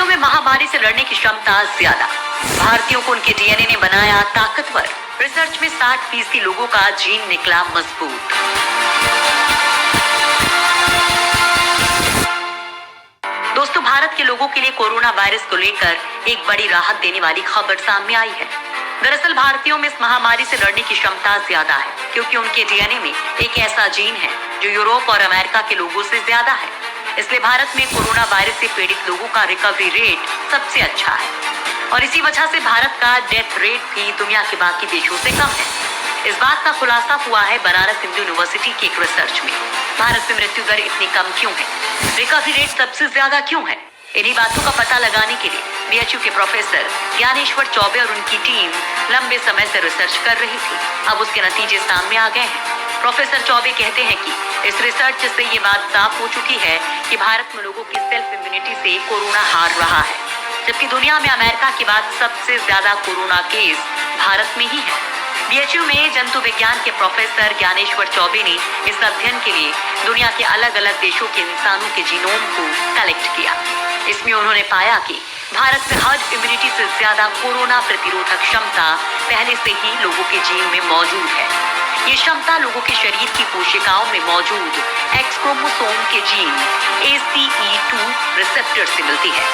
में महामारी से लड़ने की क्षमता ज्यादा। भारतीयों को उनके डीएनए ने बनाया ताकतवर। रिसर्च में 60% लोगों का जीन निकला मजबूत। दोस्तों, भारत के लोगों के लिए कोरोना वायरस को लेकर एक बड़ी राहत देने वाली खबर सामने आई है। दरअसल भारतीयों में इस महामारी से लड़ने की क्षमता ज्यादा है, क्योंकि उनके डीएनए में एक ऐसा जीन है जो यूरोप और अमेरिका के लोगों से ज्यादा है। इसलिए भारत में कोरोना वायरस से पीड़ित लोगों का रिकवरी रेट सबसे अच्छा है और इसी वजह से भारत का डेथ रेट भी दुनिया के बाकी देशों से कम है। इस बात का खुलासा हुआ है बनारस हिंदू यूनिवर्सिटी की एक रिसर्च में। भारत में मृत्यु दर इतनी कम क्यों है, रिकवरी रेट सबसे ज्यादा क्यों है, इन्हीं बातों का पता लगाने के लिए बीएचयू के प्रोफेसर ज्ञानेश्वर चौबे और उनकी टीम लंबे समय से रिसर्च कर रही थी। अब उसके नतीजे सामने आ गए हैं। प्रोफेसर चौबे कहते हैं कि इस रिसर्च से ये बात साफ हो चुकी है कि भारत में लोगों की सेल्फ इम्यूनिटी से कोरोना हार रहा है, जबकि दुनिया में अमेरिका के बाद सबसे ज्यादा कोरोना केस भारत में ही है। बीएचयू में जंतु विज्ञान के प्रोफेसर ज्ञानेश्वर चौबे ने इस अध्ययन के लिए दुनिया के अलग अलग देशों के इंसानों के जीनोम को कलेक्ट किया। इसमें उन्होंने पाया कि भारत में हर्ड इम्यूनिटी से ज्यादा कोरोना प्रतिरोधक क्षमता पहले से ही लोगों के जीन में मौजूद है। ये क्षमता लोगों के शरीर की कोशिकाओं में मौजूद एक्स क्रोमोसोम के जीन ACE2 रिसेप्टर से मिलती है।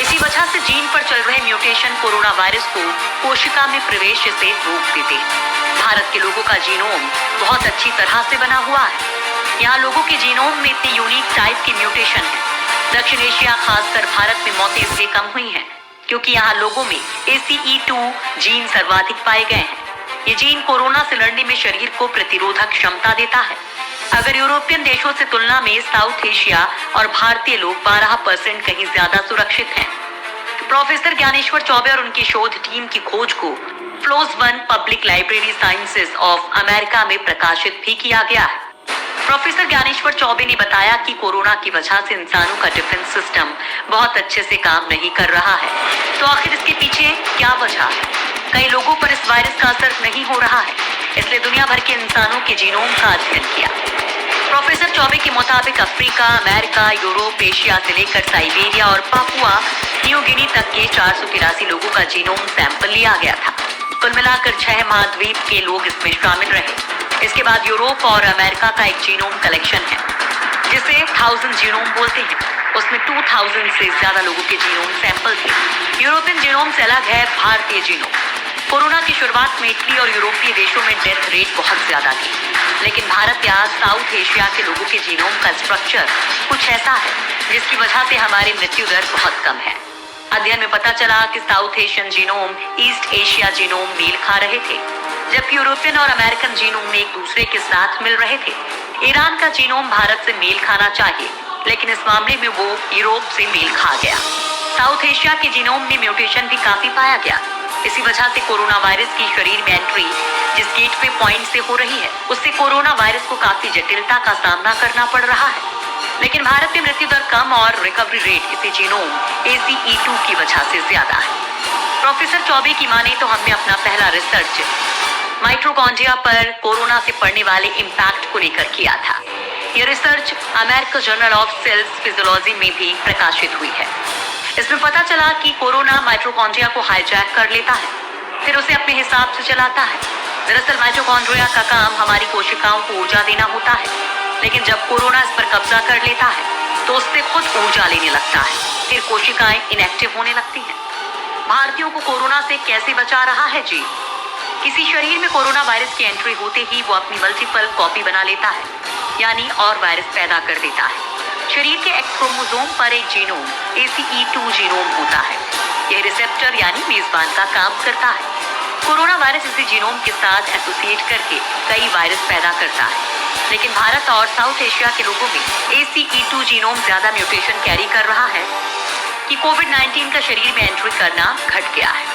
इसी वजह से जीन पर चल रहे म्यूटेशन कोरोना वायरस को कोशिका में प्रवेश से रोक देते हैं। भारत के लोगों का जीनोम बहुत अच्छी तरह से बना हुआ है। यहाँ लोगों के जीनोम में इतनी यूनिक टाइप की म्यूटेशन है। दक्षिण एशिया, खासकर भारत में मौतें इसलिए कम हुई हैं क्योंकि यहाँ लोगों में ACE2 जीन सर्वाधिक पाए गए हैं। ये जीन कोरोना से लड़ने में शरीर को प्रतिरोधक क्षमता देता है। अगर यूरोपियन देशों से तुलना में साउथ एशिया और भारतीय लोग 12% कहीं ज्यादा सुरक्षित हैं। प्रोफेसर ज्ञानेश्वर चौबे और उनकी शोध टीम की खोज को flows 1 public library sciences of America में प्रकाशित भी किया गया है। प्रोफेसर ज्ञानेश्वर चौबे ने बताया कि कोरोना की वजह से इंसानों का डिफेंस सिस्टम बहुत अच्छे से काम नहीं कर रहा है। तो आखिर इसके पीछे क्या वजह है? कई लोगों पर इस वायरस का असर नहीं हो रहा है, इसलिए दुनिया भर के इंसानों के जीनोम का अध्ययन किया। प्रोफेसर चौबे के मुताबिक अफ्रीका, अमेरिका, यूरोप, एशिया से लेकर साइबेरिया और पापुआ न्यू गिनी तक के 483 लोगों का जीनोम सैंपल लिया गया था। कुल मिलाकर 6 महाद्वीप के लोग इसमें शामिल रहे। इसके बाद यूरोप और अमेरिका का एक जीनोम कलेक्शन है जिसे 1000 जीनोम बोलते हैं। उसमें 2000 से ज्यादा लोगों के जीनोम सैंपल थे। यूरोपियन जीनोम से अलग है भारतीय जीनोम। कोरोना की शुरुआत में इटली और यूरोपीय देशों में डेथ रेट बहुत ज्यादा थी, लेकिन भारत या साउथ एशिया के लोगों के जीनोम का स्ट्रक्चर कुछ ऐसा है जिसकी वजह से हमारी मृत्यु दर बहुत कम है। अध्ययन में पता चला कि south Asian genome east Asia genome मेल खा रहे थे, जबकि यूरोपियन और अमेरिकन जीनोम एक दूसरे के साथ मिल रहे थे। ईरान का जीनोम भारत से मेल खाना चाहिए, लेकिन इस मामले में वो यूरोप से मेल खा गया। साउथ एशिया के जीनोम में म्यूटेशन भी काफी पाया गया। इसी वजह से कोरोना वायरस की शरीर में एंट्री जिस गेटवे पॉइंट से हो रही है, उससे कोरोना वायरस को काफी जटिलता का सामना करना पड़ रहा है। लेकिन भारत में मृत्यु दर कम और रिकवरी रेट इसी जीनोम ACE2 की वजह से ज्यादा है। प्रोफेसर चौबे की माने तो हमने अपना पहला रिसर्च माइटोकॉन्ड्रिया पर कोरोना से पड़ने वाले इम्पैक्ट को लेकर किया था। यह research American journal of cells physiology में भी प्रकाशित हुई है। इसमें पता चला कि कोरोना माइटोकॉन्ड्रिया को हाईजैक कर लेता है, फिर उसे अपने हिसाब से चलाता है। दरअसल माइटोकॉन्ड्रिया का काम हमारी कोशिकाओं को ऊर्जा देना होता है, लेकिन जब कोरोना इस पर कब्जा कर लेता है तो उससे खुद ऊर्जा लेने लगता है, फिर कोशिकाएं इनएक्टिव होने लगती हैं। भारतीयों को कोरोना से कैसे बचा रहा है जी? किसी शरीर में कोरोना वायरस की एंट्री होते ही वो अपनी मल्टीपल कॉपी बना लेता है, यानी और वायरस पैदा कर देता है। शरीर के एक्स क्रोमोसोम पर एक जीनोम ACE2 जीनोम होता है। यह रिसेप्टर यानी मेजबान का काम करता है। कोरोना वायरस इसी जीनोम के साथ एसोसिएट करके कई वायरस पैदा करता है, लेकिन भारत और साउथ एशिया के लोगों में ACE2 जीनोम ज्यादा म्यूटेशन कैरी कर रहा है कि कोविड-19 का शरीर में एंट्री करना घट गया है।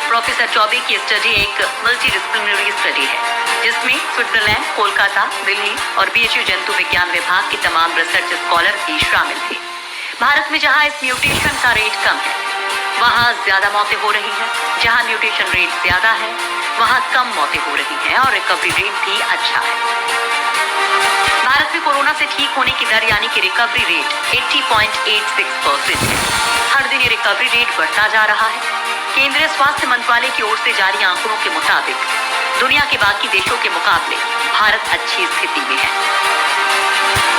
प्रोफेसर चौबे की स्टडी एक मल्टीडिसिप्लिनरी स्टडी है, जिसमें स्विट्जरलैंड, कोलकाता, दिल्ली और बीएचयू जंतु विज्ञान विभाग के तमाम रिसर्च स्कॉलर भी शामिल थे। भारत में जहां इस म्यूटेशन का रेट कम है, वहां ज्यादा मौतें हो रही हैं। जहां म्यूटेशन रेट ज्यादा है, वहां कम मौतें हो रही हैं और रिकवरी रेट भी अच्छा है। भारत में कोरोना से ठीक होने की दर यानी कि रिकवरी रेट 80.86% है। हर दिन ये रिकवरी रेट बढ़ता जा रहा है। केंद्रीय स्वास्थ्य मंत्रालय की ओर से जारी आंकड़ों के मुताबिक दुनिया के बाकी देशों के मुकाबले भारत अच्छी स्थिति में है।